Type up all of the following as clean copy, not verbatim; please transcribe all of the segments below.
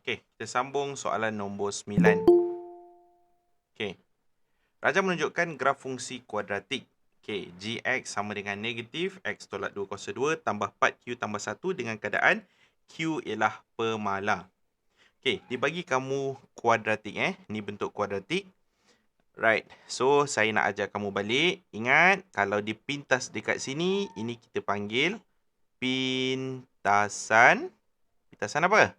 Okey, kita sambung soalan nombor 9. Okey. Raja menunjukkan graf fungsi kuadratik. Okey, gx sama dengan negatif x tolak 2 kuasa 2 tambah 4q tambah 1 dengan keadaan q ialah pemalar. Okey, dia bagi kamu kuadratik ni bentuk kuadratik. Right. So, saya nak ajar kamu balik. Ingat, kalau dipintas dekat sini, ini kita panggil pintasan. Pintasan apa?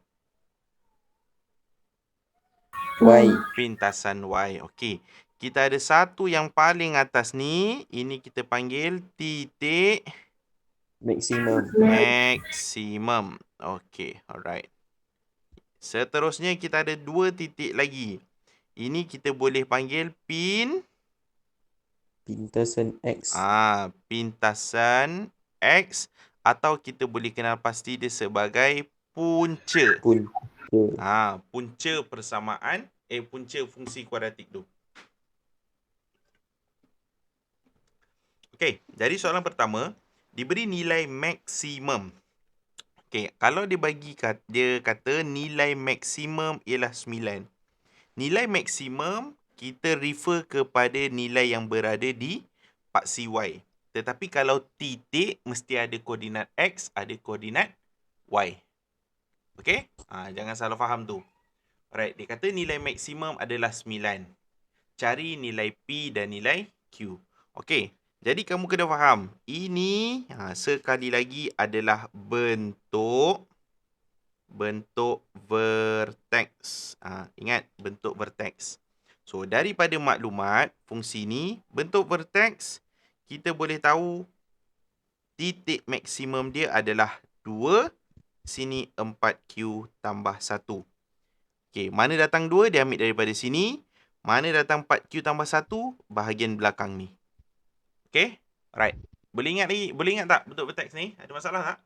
Y. Pintasan Y. Okey. Kita ada satu yang paling atas ni. Ini kita panggil titik Maksimum. maksimum. Okey. Alright. Seterusnya kita ada dua titik lagi. Ini kita boleh panggil Pintasan X. pintasan X. Atau kita boleh kenal pasti dia sebagai punca. Punca persamaan. Punca fungsi kuadratik tu. Okey, jadi soalan pertama, diberi nilai maksimum. Okey, kalau dia kata nilai maksimum ialah 9. Nilai maksimum kita refer kepada nilai yang berada di paksi Y. Tetapi kalau titik mesti ada koordinat X, ada koordinat Y. Okey? Jangan salah faham tu. Alright, dia kata nilai maksimum adalah 9. Cari nilai P dan nilai Q. Okey. Jadi kamu kena faham, ini sekali lagi adalah bentuk vertex. Ingat, bentuk vertex. So, daripada maklumat fungsi ni, bentuk vertex, kita boleh tahu titik maksimum dia adalah 2, sini 4Q tambah 1. Okey, mana datang 2, dia ambil daripada sini. Mana datang 4Q tambah 1, bahagian belakang ni. Okay, alright. Boleh ingat tak bentuk vertex ni? Ada masalah tak?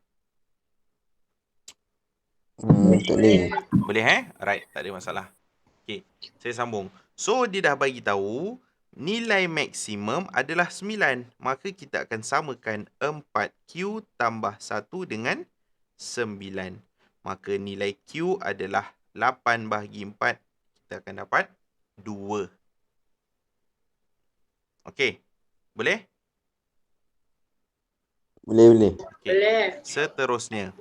Tak boleh. Boleh Alright, tak ada masalah. Okay, saya sambung. So, dia dah bagi tahu nilai maksimum adalah 9. Maka kita akan samakan 4Q tambah 1 dengan 9. Maka nilai Q adalah 8 bahagi 4. Kita akan dapat 2. Okay, boleh? Boleh. Okay. Seterusnya,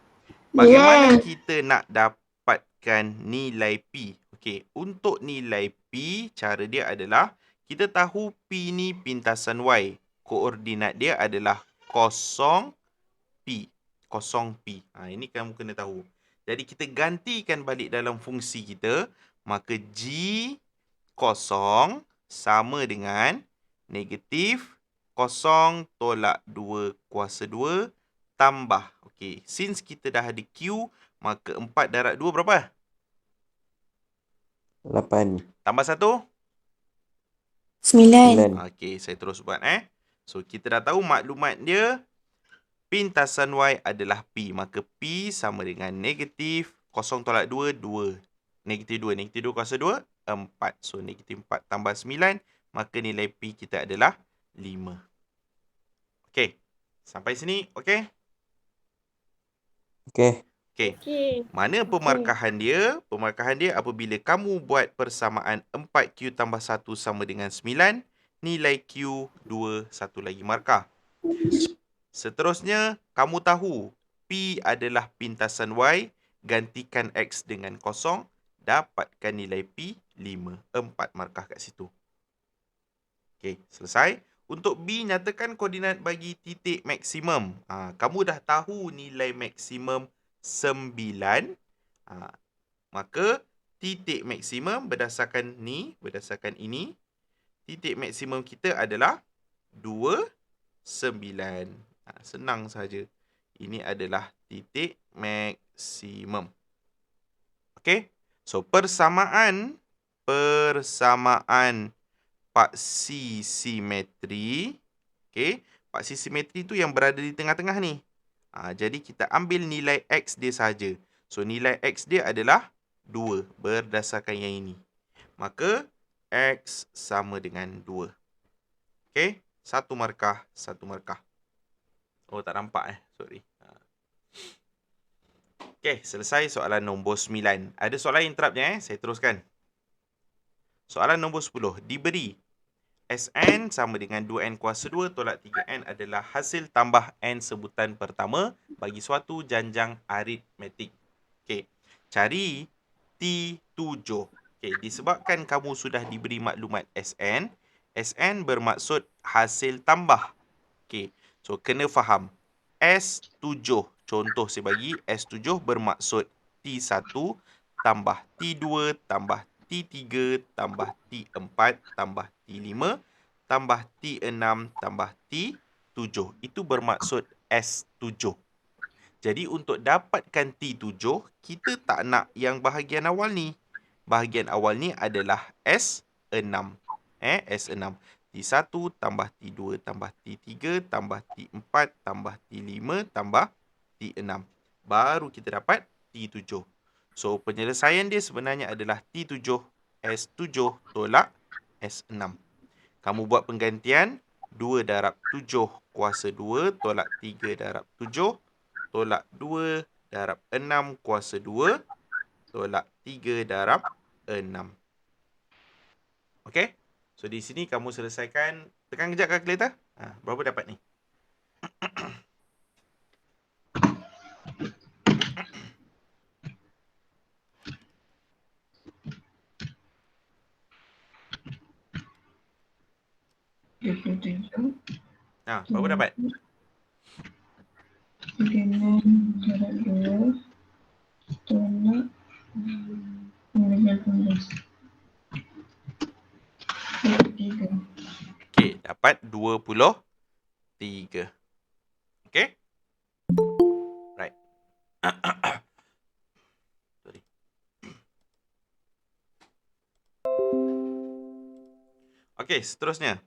bagaimana kita nak dapatkan nilai P? Okey, untuk nilai P, cara dia adalah kita tahu P ni pintasan Y. Koordinat dia adalah 0P. 0P. Ini kamu kena tahu. Jadi kita gantikan balik dalam fungsi kita, maka G kosong sama dengan negatif 0 tolak 2 kuasa 2 tambah. Okey, since kita dah ada Q, maka 4 darab 2 berapa? 8. Tambah 1? 9. Okey, saya terus buat So, kita dah tahu maklumat dia, pintasan Y adalah P. Maka P sama dengan negatif 0 tolak 2, 2. Negatif 2. Negatif 2 kuasa 2, 4. So, negatif 4 tambah 9. Maka nilai P kita adalah 5. Okey. Sampai sini, okey? Okey. Okey. Mana pemarkahan dia? Pemarkahan dia apabila kamu buat persamaan 4Q tambah 1 sama dengan 9. Nilai Q 2, satu lagi markah. Seterusnya, kamu tahu P adalah pintasan Y. Gantikan X dengan 0. Dapatkan nilai P 5. 4 markah kat situ. Okey, selesai. Untuk B, nyatakan koordinat bagi titik maksimum. Kamu dah tahu nilai maksimum 9. Maka titik maksimum berdasarkan ini, titik maksimum kita adalah 2, 9. Senang saja. Ini adalah titik maksimum. Okey. So, persamaan paksi simetri. Okey, paksi simetri tu yang berada di tengah-tengah ni. Jadi kita ambil nilai X dia saja. So, nilai X dia adalah 2 berdasarkan yang ini. Maka X sama dengan 2. Okey, satu markah. Oh, tak nampak Sorry. Okey, selesai soalan nombor 9. Ada soalan interrupt je saya teruskan. Soalan nombor 10. Diberi Sn sama dengan 2n kuasa 2 tolak 3n adalah hasil tambah n sebutan pertama bagi suatu janjang aritmetik. Okey, cari T7. Okey, disebabkan kamu sudah diberi maklumat Sn, Sn bermaksud hasil tambah. Okey, so kena faham. S7, contoh saya bagi, S7 bermaksud T1 tambah T2 tambah T3 tambah T4 tambah T5 tambah T6 tambah T7. Itu bermaksud S7. Jadi untuk dapatkan T7, kita tak nak yang bahagian awal ni. Bahagian awal ni adalah S6. S6. T1 tambah T2 tambah T3 tambah T4 tambah T5 tambah T6. Baru kita dapat T7. So, penyelesaian dia sebenarnya adalah T7 S7 tolak S6. Kamu buat penggantian 2 darab 7 kuasa 2 tolak 3 darab 7 tolak 2 darab 6 kuasa 2 tolak 3 darab 6. Okey? So, di sini kamu selesaikan. Tekan kejap kalkulator. Berapa dapat ni? Berapa dapat? 36 darab 2 tolak 18. 23. Okey, dapat 23. Okey? Right. Sorry. Okey, seterusnya.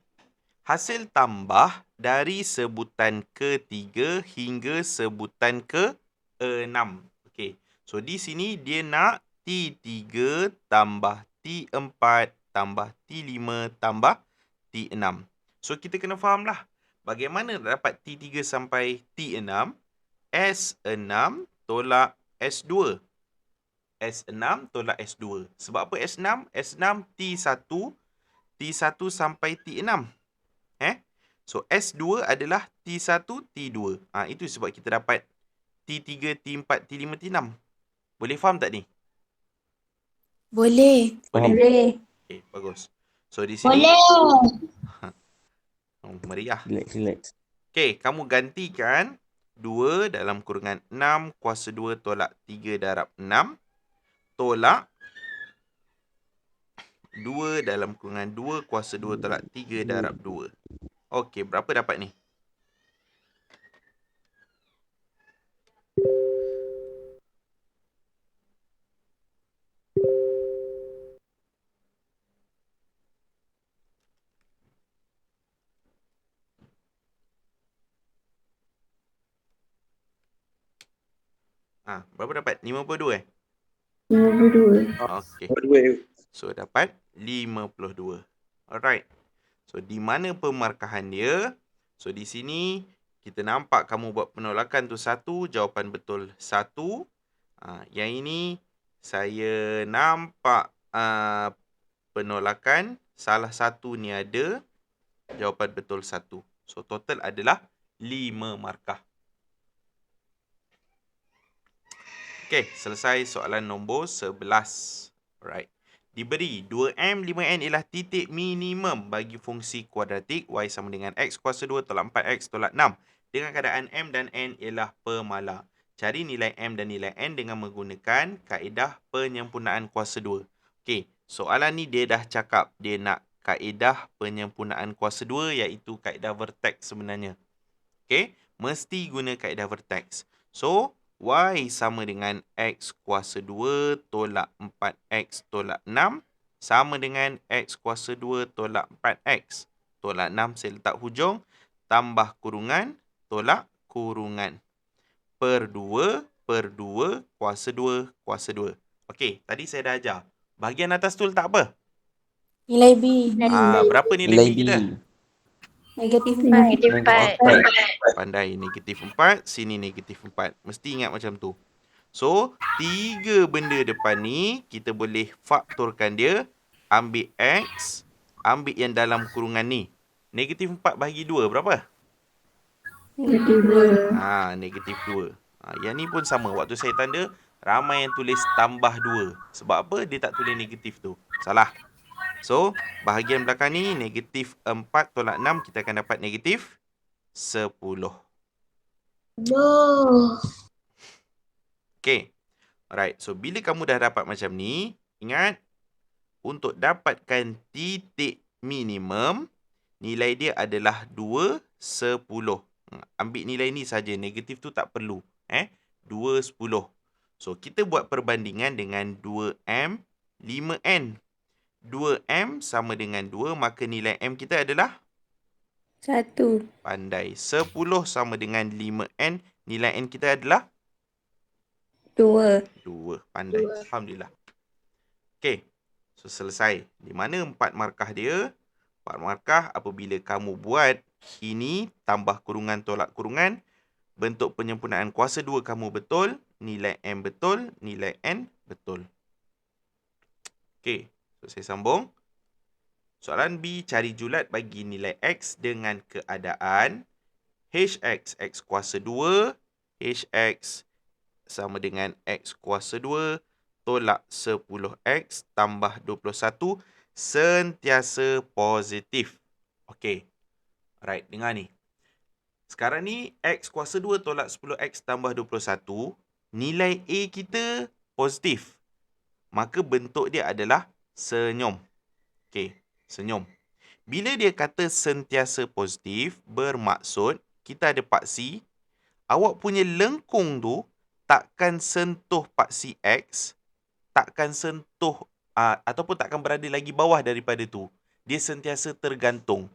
Hasil tambah dari sebutan ketiga hingga sebutan ke-6. Okey. So, di sini dia nak T3 tambah T4 tambah T5 tambah T6. So, kita kena fahamlah bagaimana dapat T3 sampai T6. S6 tolak S2. S6 tolak S2. Sebab apa S6? S6 T1. T1 sampai T6. So, S2 adalah T1, T2. Itu sebab kita dapat T3, T4, T5, T6. Boleh faham tak ni? Boleh. Boleh. Okay, bagus. So, di sini... Boleh. Meriah. Relax. Okay, kamu gantikan 2 dalam kurungan 6 kuasa 2 tolak 3 darab 6 tolak 2 dalam kurungan 2 kuasa 2 tolak 3 darab 2. Okey, berapa dapat ni? Berapa dapat? 52 52. Okey. So, dapat 52. Alright. So, di mana pemarkahan dia? So, di sini kita nampak kamu buat penolakan tu 1, jawapan betul 1. Yang ini saya nampak penolakan salah satu ni ada, jawapan betul 1. So, total adalah 5 markah. Okey, selesai soalan nombor 11. Alright. Diberi 2M, 5N ialah titik minimum bagi fungsi kuadratik y sama dengan x kuasa 2 tolak 4x tolak 6 dengan keadaan M dan N ialah pemala. Cari nilai M dan nilai N dengan menggunakan kaedah penyempurnaan kuasa 2. Okey, soalan ni dia dah cakap dia nak kaedah penyempurnaan kuasa 2 iaitu kaedah vertex sebenarnya. Okey, mesti guna kaedah vertex. So, y sama dengan x kuasa 2 tolak 4x tolak 6 sama dengan x kuasa 2 tolak 4x tolak 6 saya letak hujung tambah kurungan tolak kurungan per 2 kuasa 2 kuasa 2. Okey, tadi saya dah ajar. Bahagian atas tu letak apa? Nilai B. Berapa nilai B kita? Negatif 4. Negatif 4. Okey. Pandai, negatif 4, sini negatif 4. Mesti ingat macam tu. So, 3 benda depan ni, kita boleh faktorkan dia. Ambil X, ambil yang dalam kurungan ni. Negatif 4 bahagi 2, berapa? Negatif 2. Negatif 2. Yang ni pun sama. Waktu saya tanda, ramai yang tulis tambah 2. Sebab apa? Dia tak tulis negatif tu. Salah. So, bahagian belakang ni, negatif 4 tolak 6, kita akan dapat negatif 10. Okay. Alright. So, bila kamu dah dapat macam ni, ingat, untuk dapatkan titik minimum, nilai dia adalah 2, 10. Ambil nilai ni saja, negatif tu tak perlu. 2, 10. So, kita buat perbandingan dengan 2M, 5N. 2M sama dengan 2, maka nilai M kita adalah 1. pandai. 10 sama dengan 5N, nilai N kita adalah 2. 2. Pandai. Alhamdulillah. Okay. So, selesai. Di mana 4 markah dia? 4 markah apabila kamu buat ini, tambah kurungan tolak kurungan, bentuk penyempurnaan kuasa 2 kamu betul, nilai M betul, nilai N betul. Okay. So, saya sambung. Soalan B, cari julat bagi nilai X dengan keadaan HX, X kuasa 2, HX sama dengan X kuasa 2, tolak 10X tambah 21, sentiasa positif. Okey. Alright, dengar ni. Sekarang ni, X kuasa 2 tolak 10X tambah 21, nilai A kita positif. Maka bentuk dia adalah senyum. Okey, senyum. Bila dia kata sentiasa positif, bermaksud kita ada paksi, awak punya lengkung tu takkan sentuh paksi X, takkan sentuh ataupun takkan berada lagi bawah daripada tu. Dia sentiasa tergantung.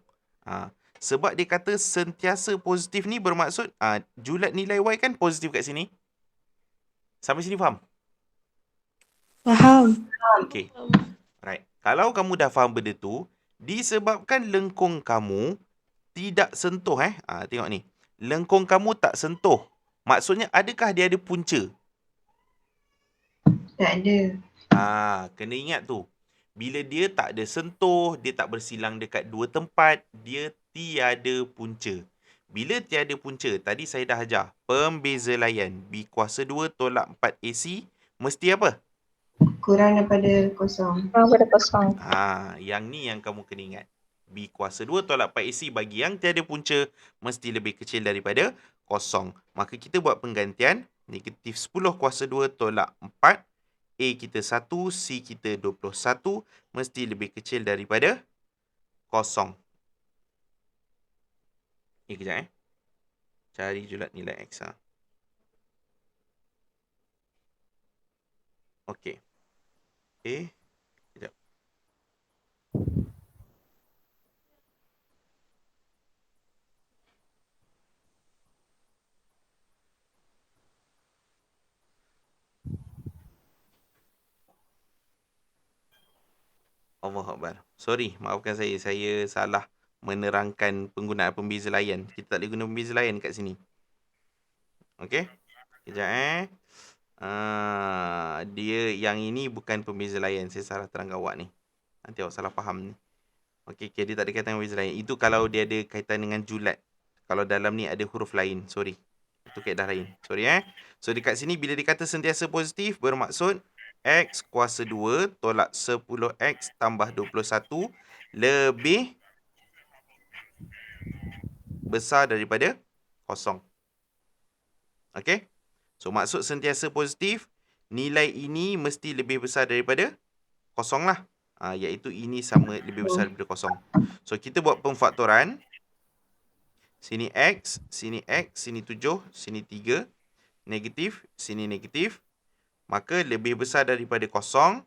Sebab dia kata sentiasa positif ni bermaksud julat nilai Y kan positif kat sini. Sampai sini faham? Faham. Okey. Right. Kalau kamu dah faham benda tu, disebabkan lengkung kamu tidak sentuh tengok ni. Lengkung kamu tak sentuh. Maksudnya adakah dia ada punca? Tak ada. Kena ingat tu. Bila dia tak ada sentuh, dia tak bersilang dekat dua tempat, dia tiada punca. Bila tiada punca, tadi saya dah ajar. Pembeza layan B kuasa 2 tolak 4 AC mesti apa? Kurang daripada kosong. Yang ni yang kamu kena ingat. B kuasa 2 tolak 4 AC bagi yang tiada punca mesti lebih kecil daripada kosong. Maka kita buat penggantian. Negatif 10 kuasa 2 tolak 4. A kita 1, C kita 21. Mesti lebih kecil daripada kosong. Kejap Cari julat nilai X. Okey. Kejap. Allah Akbar. Sorry, maafkan saya. Saya salah menerangkan penggunaan pembeza layan. Kita tak boleh guna pembeza layan kat sini. Okey. Kejap dia yang ini bukan pembeza layan. Saya salah terangkan awak ni. Nanti awak salah faham ni. Okey, dia tak ada kaitan dengan pembeza layan. Itu kalau dia ada kaitan dengan julat. Kalau dalam ni ada huruf lain. Sorry. Itu kaedah lain. Sorry So dekat sini bila dikata sentiasa positif bermaksud X kuasa 2 tolak 10X tambah 21 lebih besar daripada kosong. Okey? So maksud sentiasa positif, nilai ini mesti lebih besar daripada kosong lah. Iaitu ini sama lebih besar daripada kosong. So kita buat pemfaktoran. Sini X, sini 7, sini 3. Negatif, sini negatif. Maka lebih besar daripada kosong.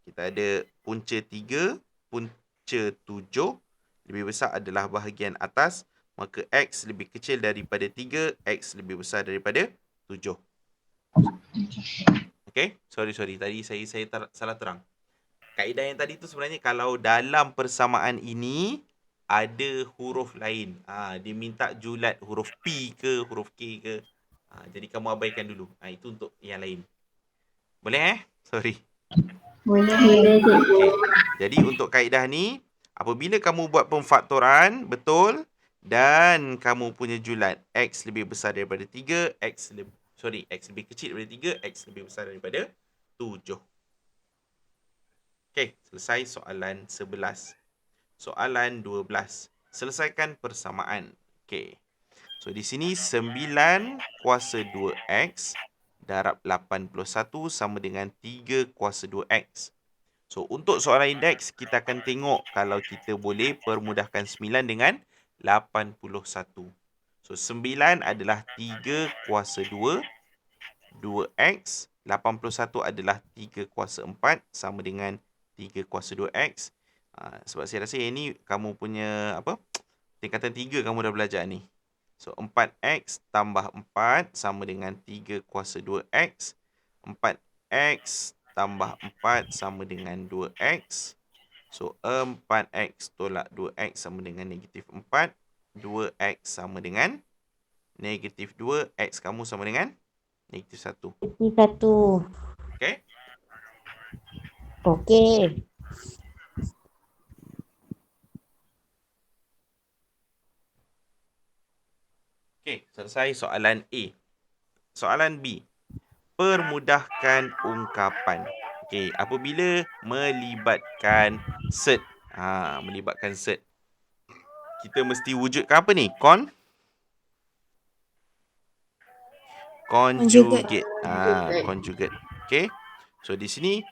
Kita ada punca 3, punca 7. Lebih besar adalah bahagian atas. Maka X lebih kecil daripada 3. X lebih besar daripada 7. Okay? Sorry. Tadi saya salah terang. Kaedah yang tadi tu sebenarnya kalau dalam persamaan ini ada huruf lain. Dia minta julat huruf P ke, huruf K ke. Jadi kamu abaikan dulu. Itu untuk yang lain. Boleh Sorry. Boleh. Okey. Jadi untuk kaedah ni, apabila kamu buat pemfaktoran betul dan kamu punya julat X lebih besar daripada 3, X lebih kecil daripada 3, X lebih besar daripada 7. Okey, selesai soalan 11. Soalan 12. Selesaikan persamaan. Okey. So di sini 9 kuasa 2X darab 81 sama dengan 3 kuasa 2X. So untuk soalan indeks, kita akan tengok kalau kita boleh permudahkan 9 dengan 81. So 9 adalah 3 kuasa 2, 2X. 81 adalah 3 kuasa 4 sama dengan 3 kuasa 2X. Sebab saya rasa yang ni kamu punya tingkatan 3 kamu dah belajar ni. So 4X tambah 4 sama dengan 3 kuasa 2X. 4X tambah 4 sama dengan 2X. So 4X tolak 2X sama dengan negatif 4. 2X sama dengan negatif 2. X kamu sama dengan negatif 1. Negatif 1. Okay? Okey. Okay, selesai soalan A. Soalan B. Permudahkan ungkapan. Okay, apabila melibatkan set. Melibatkan set. Kita mesti wujudkan apa ni? Conjugate. Conjugate. Okay. So di sini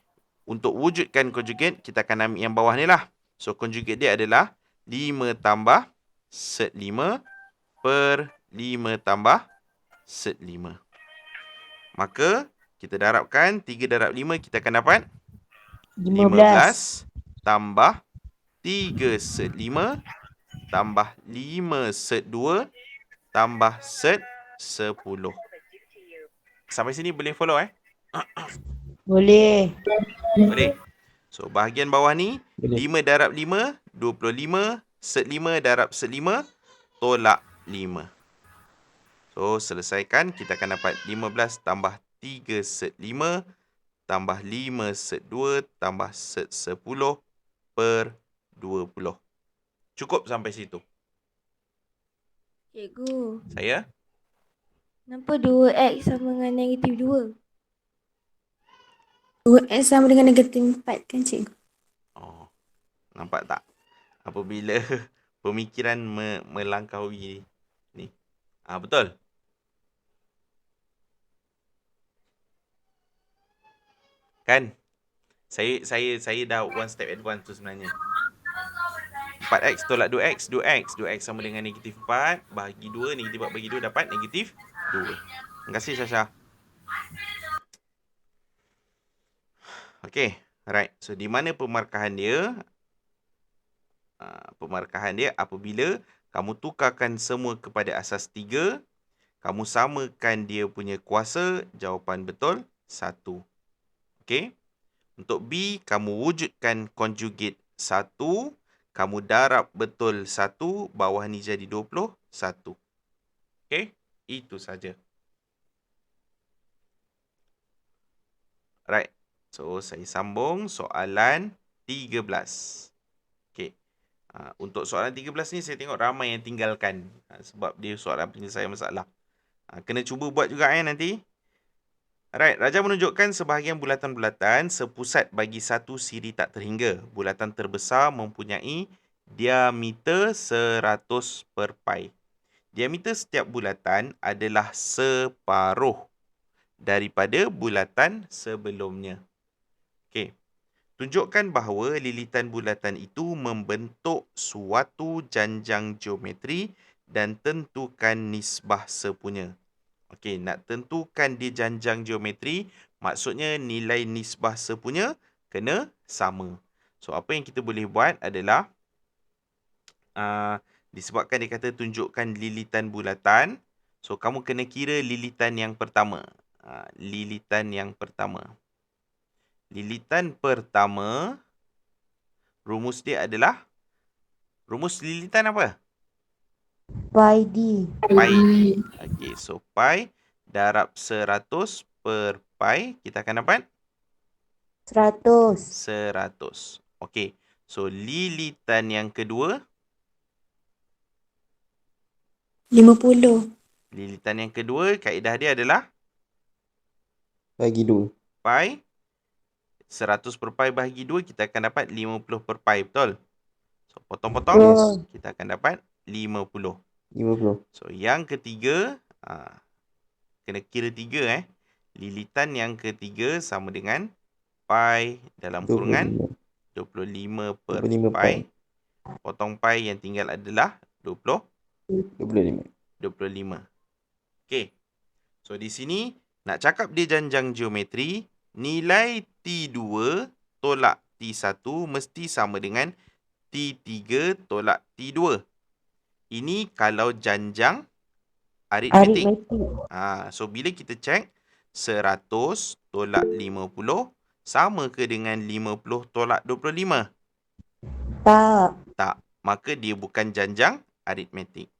untuk wujudkan conjugate kita akan ambil yang bawah ni lah. So conjugate dia adalah 5 tambah set 5 per 5 tambah set 5. Maka kita darabkan 3 darab 5 kita akan dapat 15 tambah 3 set 5 tambah 5 set 2 tambah set 10. Sampai sini boleh follow Boleh. Boleh. So bahagian bawah ni Boleh. 5 darab 5 25, set 5 darab set 5 tolak 5. So selesaikan, kita akan dapat 15 tambah 3 set 5 tambah 5 set 2 tambah set 10 per 20. Cukup sampai situ. Cikgu, Saya? kenapa 2X sama dengan negatif 2? 2X sama dengan negatif 4 kan cikgu? Oh, nampak tak? Apabila pemikiran melangkaui ni. Betul? Kan? Saya dah one step advance tu sebenarnya. 4x tolak 2x, 2x sama dengan negatif 4 bahagi 2, negatif 4 bagi 2 dapat negatif 2. Terima kasih Syasha. Okay, alright. So di mana pemarkahan dia? Pemarkahan dia apabila kamu tukarkan semua kepada asas 3, kamu samakan dia punya kuasa, jawapan betul 1. Okay. Untuk B, kamu wujudkan conjugate 1, kamu darab betul 1, bawah ni jadi 21. Okay, itu saja. Right. So, saya sambung soalan 13. Okay. Untuk soalan 13 ni, saya tengok ramai yang tinggalkan. Sebab dia soalan penyelesaian masalah. Kena cuba buat juga nanti. Alright, Raja menunjukkan sebahagian bulatan-bulatan sepusat bagi satu siri tak terhingga. Bulatan terbesar mempunyai diameter 100 per pi. Diameter setiap bulatan adalah separuh daripada bulatan sebelumnya. Okey. Tunjukkan bahawa lilitan bulatan itu membentuk suatu janjang geometri dan tentukan nisbah sepunya. Okey, nak tentukan dia janjang geometri, maksudnya nilai nisbah sepunya kena sama. So, apa yang kita boleh buat adalah, disebabkan dia kata tunjukkan lilitan bulatan, so kamu kena kira lilitan yang pertama. Lilitan yang pertama. Lilitan pertama, rumus dia adalah, rumus lilitan apa? Pi D. Pi. Okey, so pi darab 100 per pi, kita akan dapat 100. 100. Okey. So, lilitan yang kedua, 50. lilitan yang kedua, kaedah dia adalah Bagi 2. pi. 100 per pi bahagi 2, kita akan dapat 50 per pi, betul? So, potong-potong, Yes. kita akan dapat 50. 50. So, yang ketiga, kena kira 3 Lilitan yang ketiga sama dengan pi dalam kurungan 25. 25 per 25 pi. Potong pi yang tinggal adalah 25. 25. Okey. So, di sini nak cakap dia janjang geometri, nilai T2 tolak T1 mesti sama dengan T3 tolak T2. Ini kalau janjang aritmetik. So, bila kita cek 100 tolak 50 sama ke dengan 50 tolak 25? Tak. Tak. Maka dia bukan janjang aritmetik.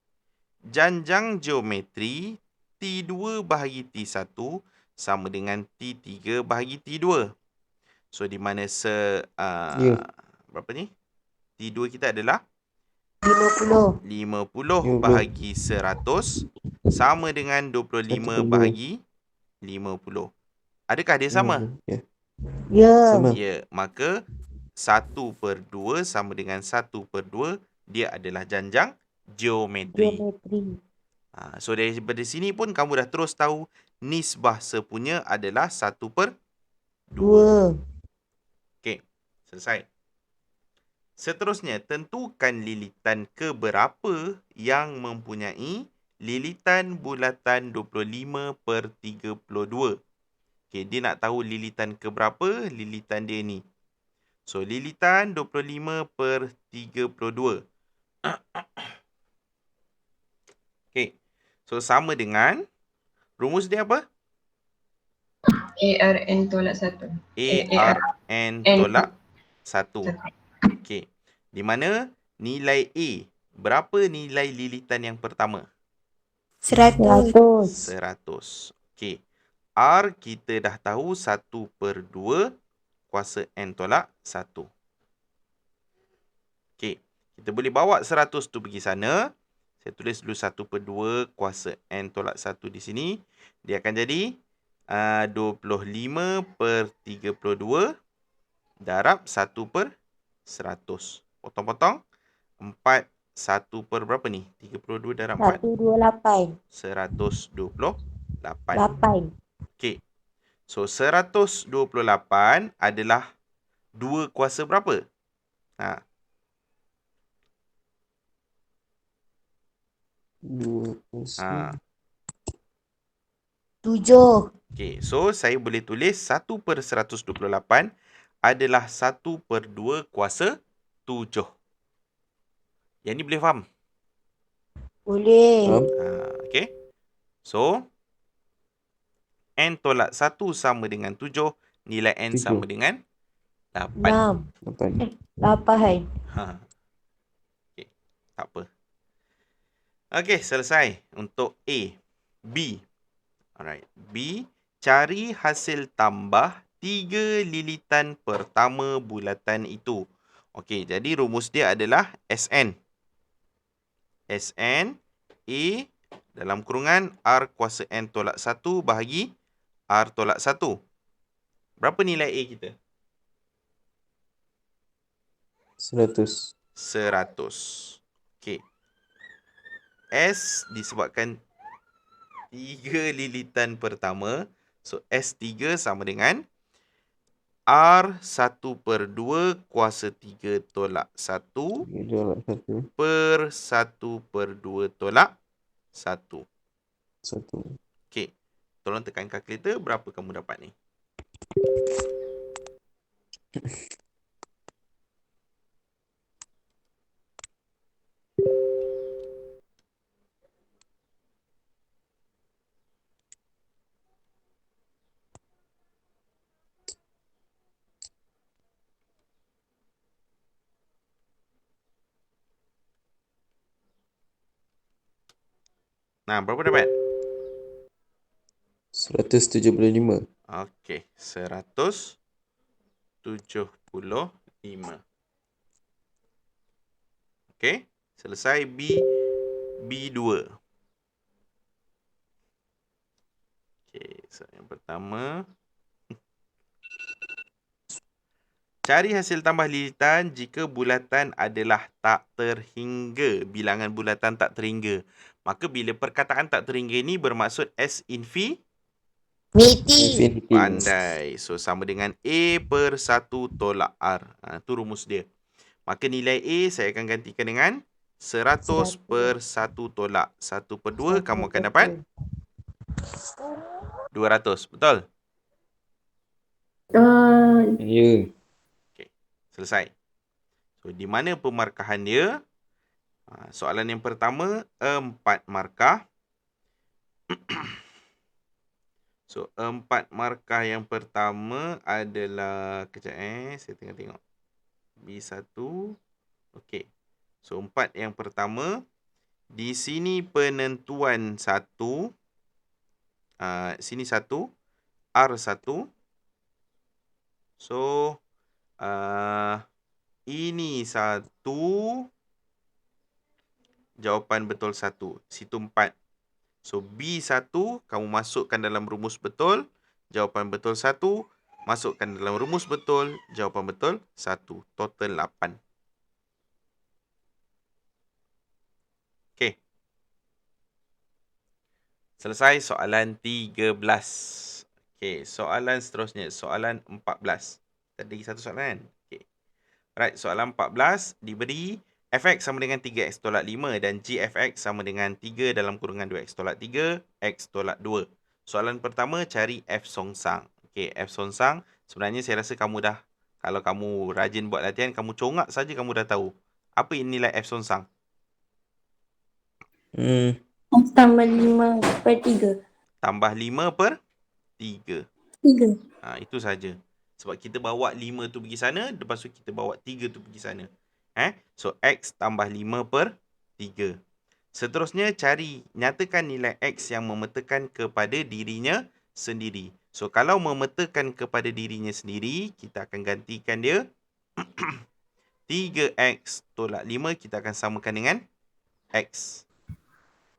Janjang geometri T2 bahagi T1 sama dengan T3 bahagi T2. So, di mana berapa ni? T2 kita adalah 50. 50 bahagi 100 sama dengan 25 bahagi 50. Adakah dia sama? Ya. Ya. Sama. Ya, maka 1 per 2 sama dengan 1 per 2, dia adalah janjang geometri. So, daripada sini pun kamu dah terus tahu nisbah sepunya adalah 1 per 2. 2. Okey, selesai. Seterusnya, tentukan lilitan keberapa yang mempunyai lilitan bulatan 25 per 32. Okey, dia nak tahu lilitan keberapa lilitan dia ni. So, lilitan 25 per 32. Okey, so sama dengan rumus dia apa? ARN tolak 1. ARN tolak 1. Okey, di mana nilai A, berapa nilai lilitan yang pertama? 100. 100. Okey, R kita dah tahu 1 per 2 kuasa N tolak 1. Okey, kita boleh bawa 100 tu pergi sana. Saya tulis dulu 1 per 2 kuasa N tolak 1 di sini. Dia akan jadi 25 per 32 darab 1 per 100. Potong-potong. 4, 1 per berapa ni? 32 darab 4. 128. 128. 8. Okey. So, 128 adalah 2 kuasa berapa? 2. 7. Okey, so saya boleh tulis 1 per 128 adalah 1 per 2 kuasa 7. Yang ni boleh faham? Boleh. Okey. So, N tolak 1 sama dengan 7, nilai N 7. sama dengan 8. 6. 8. Okey, tak apa. Okey, selesai untuk A. B. Alright. B, cari hasil tambah 3 lilitan pertama bulatan itu. Okey, jadi rumus dia adalah SN. SN A dalam kurungan R kuasa N tolak 1 bahagi R tolak 1. Berapa nilai A kita? 100. 100. Okey. S disebabkan 3 lilitan pertama. So, S3 sama dengan R1 per 2 kuasa 3 tolak 1 Tolak 1. per 1 per 2 tolak 1. 1. Okey. Tolong tekan kalkulator. Berapa kamu dapat ni? Nah, berapa dapat? 175. Okey, 175. Okey, selesai B2. Okey, so yang pertama. Cari hasil tambah lilitan jika bulatan adalah tak terhingga. Bilangan bulatan tak terhingga. Maka bila perkataan tak terhingga ni bermaksud S infinity. Infinity. Pandai. So, sama dengan A per 1 tolak R. Tu rumus dia. Maka nilai A saya akan gantikan dengan 100 per 1 tolak 1 per 2. Kamu akan dapat 200. Betul? Ya. Okey. Selesai. So, di mana pemarkahan dia? Soalan yang pertama, 4 markah. So, 4 markah yang pertama adalah, kejap saya tengah tengok. B1. Okey. So, 4 yang pertama. Di sini penentuan 1. Sini 1. R1. So, ini 1. Jawapan betul 1. Situ 4. So, B1 kamu masukkan dalam rumus betul. Jawapan betul 1. Masukkan dalam rumus betul. Jawapan betul 1. Total 8. Okey. Selesai soalan 13. Okey, soalan seterusnya. Soalan 14. Tadi satu soalan kan? Okey. Right, soalan 14 diberi fx sama dengan 3x tolak 5 dan gfx sama dengan 3 dalam kurungan 2x tolak 3, x tolak 2. Soalan pertama, cari f songsang. Okey, f songsang sebenarnya saya rasa kamu dah, kalau kamu rajin buat latihan, kamu congak saja kamu dah tahu. Apa nilai f songsang? F tambah 5 per 3. Tambah 5 per 3. 3. Itu saja. Sebab kita bawa 5 tu pergi sana, lepas tu kita bawa 3 tu pergi sana. So, x tambah 5 per 3. Seterusnya, nyatakan nilai x yang memetakan kepada dirinya sendiri. So, kalau memetakan kepada dirinya sendiri, kita akan gantikan dia 3x tolak 5 kita akan samakan dengan x.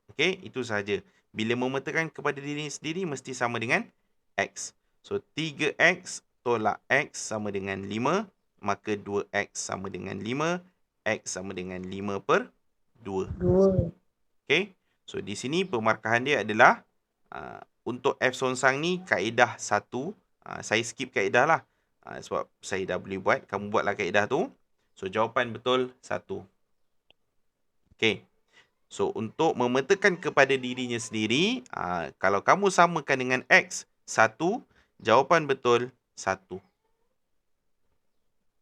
Okey, itu sahaja. Bila memetakan kepada dirinya sendiri, mesti sama dengan x. So, 3x tolak x sama dengan 5. Maka 2x sama dengan 5. X sama dengan 5 per 2. Okay. So, di sini pemarkahan dia adalah untuk f songsang ni kaedah 1. Saya skip kaedah lah. Sebab saya dah boleh buat. Kamu buatlah kaedah tu. So, jawapan betul 1. Okay. So, untuk memetakan kepada dirinya sendiri, kalau kamu samakan dengan x 1, jawapan betul 1.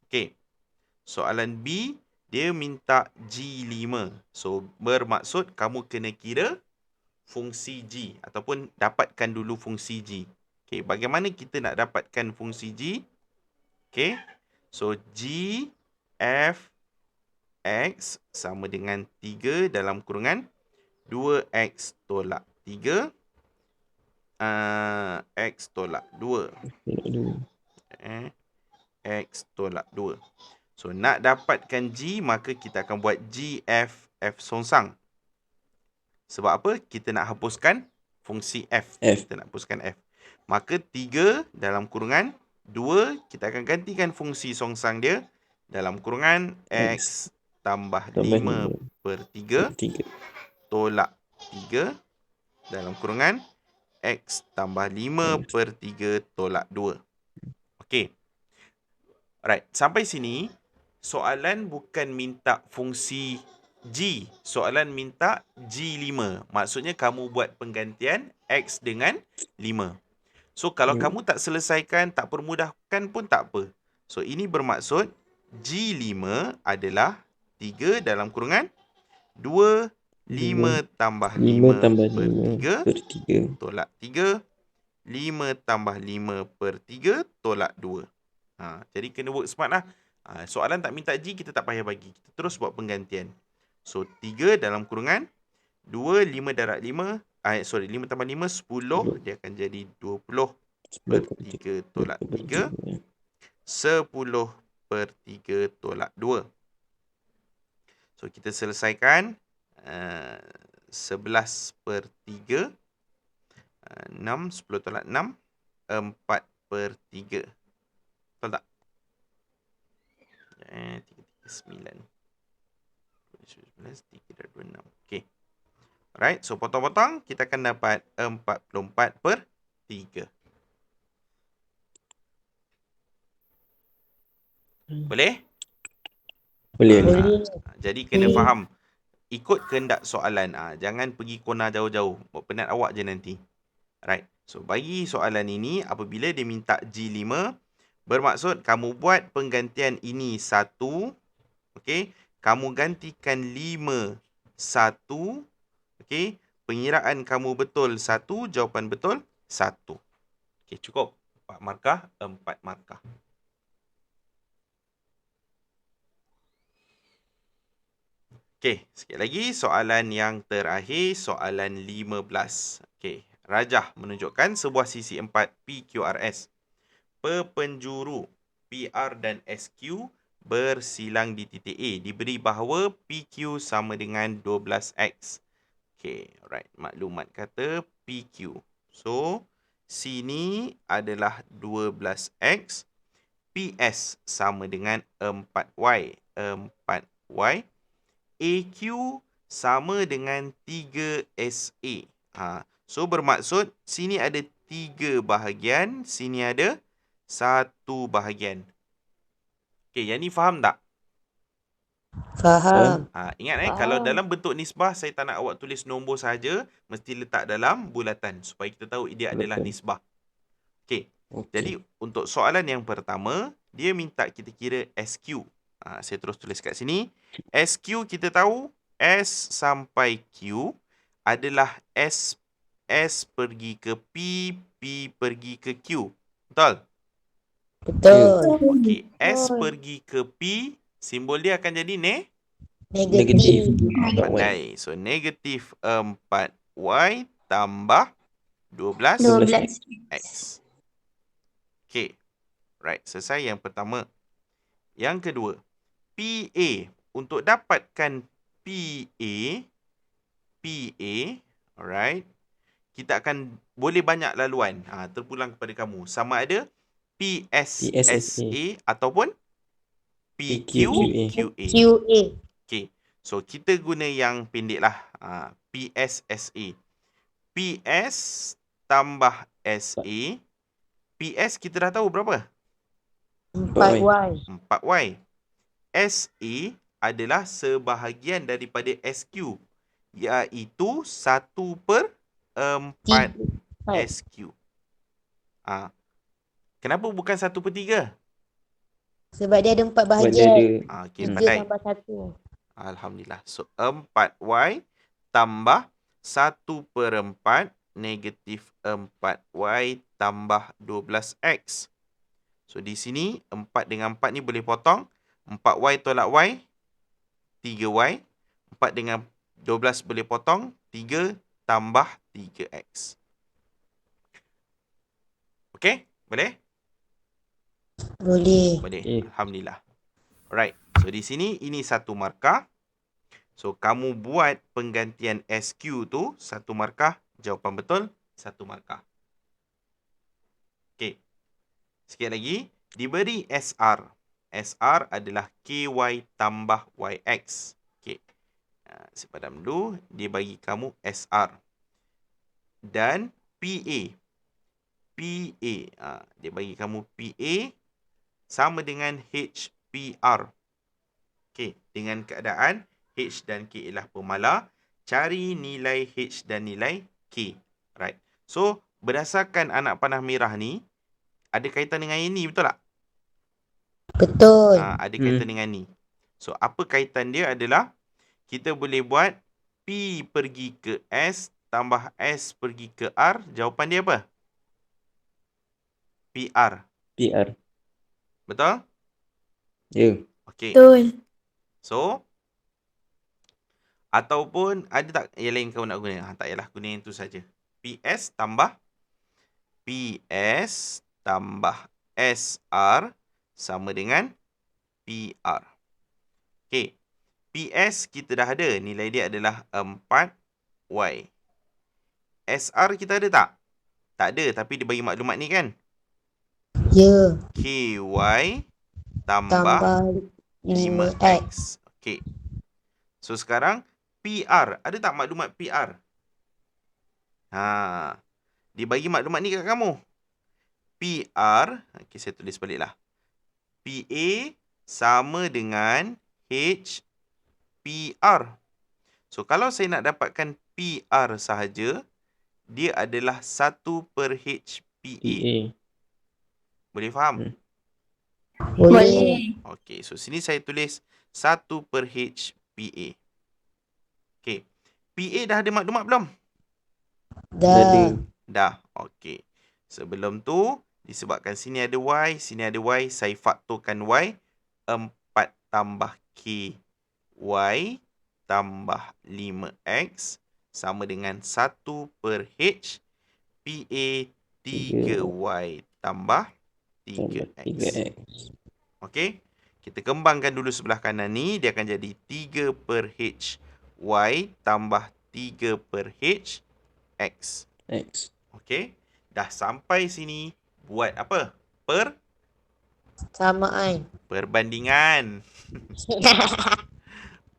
Okay. Soalan B, dia minta G5. So, bermaksud kamu kena kira fungsi G ataupun dapatkan dulu fungsi G. Okay, bagaimana kita nak dapatkan fungsi G? Okay. So, G F X sama dengan 3 dalam kurungan 2x tolak 3 x tolak 2. X tolak 2. So, nak dapatkan G, maka kita akan buat G F songsang. Sebab apa? Kita nak hapuskan fungsi F. Kita nak hapuskan F. Maka 3 dalam kurungan 2, kita akan gantikan fungsi songsang dia dalam kurungan X tambah 5 per 3 tolak 3 dalam kurungan X tambah 5 per 3 tolak 2. Okey. Alright, sampai sini soalan bukan minta fungsi G. Soalan minta G5. Maksudnya kamu buat penggantian X dengan 5. So, kalau kamu tak selesaikan, tak permudahkan pun tak apa. So, ini bermaksud G5 adalah 3 dalam kurungan 2, 5 tambah 5 per 3 tolak 3, 5 tambah 5 per 3 tolak 2. Jadi kena work smart lah. Soalan tak minta G, kita tak payah bagi. Kita terus buat penggantian. So, 3 dalam kurungan 2, 5 darab 5 5 tambah 5, 10. Dia akan jadi 20 per 3 tolak 3. 10 per 3 tolak 2. So, kita selesaikan. 11 per 3. 6, 10 tolak 6. 4 per 3. Betul tak? 3, 9. 11, 3 dan 26. Okay. Alright, so potong-potong. Kita akan dapat 44 per 3. Boleh? Boleh. Jadi kena faham. Ikut kehendak soalan. Jangan pergi kona jauh-jauh. Buat penat awak je nanti. Alright. So, bagi soalan ini, apabila dia minta G5, bermaksud kamu buat penggantian ini 1. Okey. Kamu gantikan 5 1. Okey. Pengiraan kamu betul 1. Jawapan betul 1. Okey, cukup. 4 markah, 4 markah. Okey, sikit lagi soalan yang terakhir, soalan 15. Okey, rajah menunjukkan sebuah sisi 4 PQRS. Perpenjuru PR dan SQ bersilang di titik A. Diberi bahawa PQ sama dengan 12X. Okey, alright. Maklumat kata PQ. So, sini adalah 12X. PS sama dengan 4Y. 4Y. AQ sama dengan 3SA. So, bermaksud sini ada 3 bahagian. Sini ada 1 bahagian. Okey, yang ni faham tak? Faham. Ingat kalau dalam bentuk nisbah, saya tak nak awak tulis nombor saja, mesti letak dalam bulatan supaya kita tahu dia adalah nisbah. Okey. Jadi untuk soalan yang pertama, dia minta kita kira SQ. Saya terus tulis kat sini. SQ kita tahu S sampai Q adalah S pergi ke P, P pergi ke Q. Betul? Betul. Okey, S pergi ke P, simbol dia akan jadi Negatif. pandai. So, negatif 4Y tambah 12X. Okey. Right, selesai yang pertama. Yang kedua, PA. Untuk dapatkan PA, alright, kita akan boleh banyak laluan. Terpulang kepada kamu. Sama ada PSSA ataupun PQQA. QA. Okay. So, kita guna yang pendek lah. PSSA. PS tambah SA. PS kita dah tahu berapa? 4Y. 4Y. SA adalah sebahagian daripada SQ, iaitu 1/4 SQ. Kenapa bukan 1/3? Sebab dia ada 4 bahagian. Okay, 3 pandai. tambah 1. Alhamdulillah. So, 4Y tambah 1/4 negatif 4Y tambah 12X. So, di sini 4 dengan 4 ni boleh potong. 4Y tolak Y, 3Y. 4 dengan 12 boleh potong. 3 tambah 3X. Okey? Boleh? Boleh. Boleh. Alhamdulillah. Alright. So, di sini ini 1 markah. So, kamu buat penggantian SQ tu 1 markah. Jawapan betul 1 markah. Okey. Sikit lagi. Diberi SR. SR adalah KY tambah YX. Okey. Saya padam dulu. Dia bagi kamu SR. Dan PA. PA. Dia bagi kamu PA sama dengan HPR. Okey. Dengan keadaan H dan K ialah pemala. Cari nilai H dan nilai K. Right. So, berdasarkan anak panah merah ni, ada kaitan dengan ini, betul tak? Betul. Ada kaitan dengan ni. So, apa kaitan dia adalah kita boleh buat P pergi ke S tambah S pergi ke R. Jawapan dia apa? PR. Betul? Ya. Okey. Betul. So, Ataupun ada tak yang lain kau nak guna? Tak payahlah, guna yang tu saja. PS tambah SR sama dengan PR. Okey. PS kita dah ada. Nilai dia adalah 4Y. SR kita ada tak? Tak ada, tapi dia bagi maklumat ni kan? Ya. KY tambah Tambah 5X. 5X. Okey. So sekarang PR. Ada tak maklumat PR? Dia bagi maklumat ni kat kamu. PR. Okey, saya tulis baliklah. PA sama dengan HPR. So kalau saya nak dapatkan PR sahaja, dia adalah 1/HPA. PA. Boleh faham? Boleh. Okey, so sini saya tulis 1/HPA. Okey. PA dah ada maklumat belum? Dah. Dah. Okey. Sebelum tu, disebabkan sini ada Y, sini ada Y, saya faktorkan Y. 4 tambah K Y tambah 5X sama dengan 1/H PA 3Y tambah 3X. 3X. Okey. Kita kembangkan dulu sebelah kanan ni. Dia akan jadi 3/H Y tambah 3/H X. X. Okey. Dah sampai sini. Buat apa? Samaan. Perbandingan.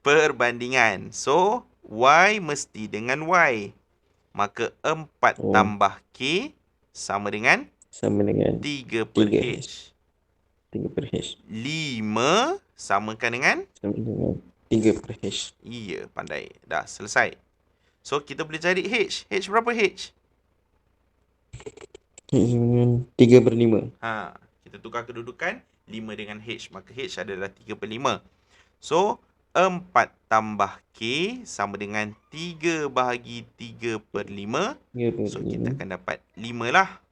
Perbandingan. So, Y mesti dengan Y. Maka 4 Oh. tambah K sama dengan Sama dengan 3/H. 3/H. 5 samakan dengan? Sama dengan 3/H. Ya, pandai. Dah selesai. So, kita boleh cari H. H berapa H? 3/5. Kita tukar kedudukan 5 dengan H. Maka H adalah 3/5. So, 4 tambah K sama dengan 3 bahagi 3/5. So, kita akan dapat 5 lah.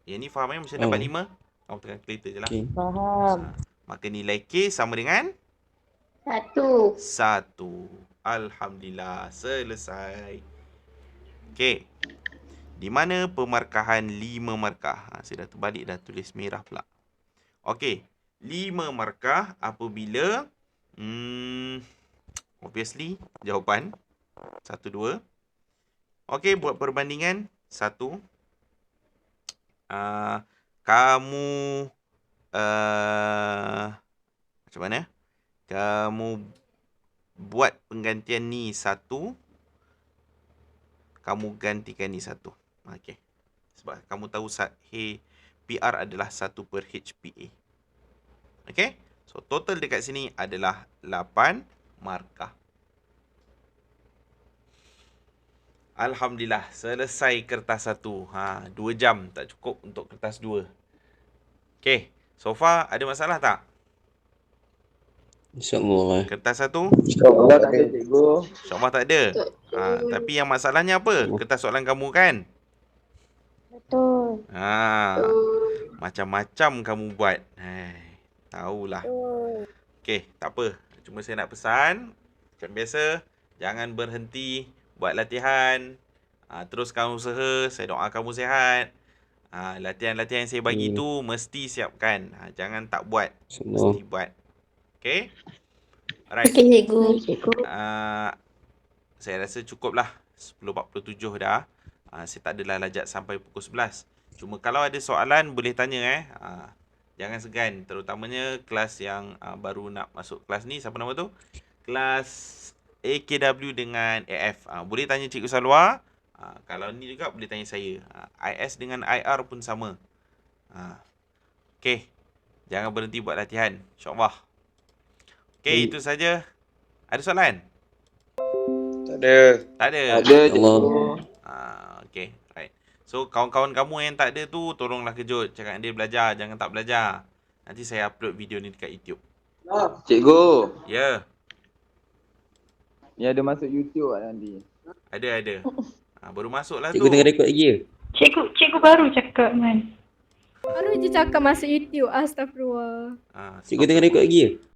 Yang ni faham macam mana dapat 5? Kamu tekan kalkulator je lah. Okay. Faham. Maka nilai K sama dengan 1. 1. Alhamdulillah, selesai. Okey. Di mana pemarkahan 5 markah? Saya dah terbalik, dah tulis merah pula. Okey. 5 markah apabila obviously jawapan 1, 2. Okey, buat perbandingan 1. Kamu macam mana? Kamu buat penggantian ni 1. Kamu gantikan ni 1. Okey. Sebab kamu tahu PR adalah 1/HPA. Okey. So total dekat sini adalah 8 markah. Alhamdulillah, selesai kertas 1. 2 jam tak cukup untuk kertas 2. Okey, so far ada masalah tak? InsyaAllah. Kertas 1? InsyaAllah tak ada, cikgu. InsyaAllah tak ada. Tapi yang masalahnya apa? Kertas soalan kamu kan? Betul. Macam-macam kamu buat. Tahulah. Okey, tak apa. Cuma saya nak pesan, macam biasa, jangan berhenti buat latihan. Teruskan usaha, saya doa kamu sihat. Latihan-latihan yang saya bagi tu mesti siapkan. Jangan tak buat. Mesti buat. Okey? Alright. Okey, cikgu. Saya rasa cukup lah. 10.47 dah. Saya tak adalah lajak sampai pukul 11. Cuma kalau ada soalan, boleh tanya jangan segan. Terutamanya kelas yang baru nak masuk kelas ni. Siapa nama tu? Kelas AKW dengan AF. Boleh tanya Cikgu Salwa. Kalau ni juga boleh tanya saya. IS dengan IR pun sama. Okey. Jangan berhenti buat latihan. InsyaAllah. Okey, itu saja. Ada soalan? Tak ada. Tak ada? Tak ada, cikgu. Okey, right. So, kawan-kawan kamu yang tak ada tu, tolonglah kejut. Cakap dia belajar, jangan tak belajar. Nanti saya upload video ni dekat YouTube. Cikgu. Ya, Ni ada masuk YouTube nanti. ada. Baru masuk lah tu. Cikgu tengah rekod lagi ke? Cikgu baru cakap man. Baru je cakap masuk YouTube. Astagfirullah. Cikgu tengah rekod lagi ke?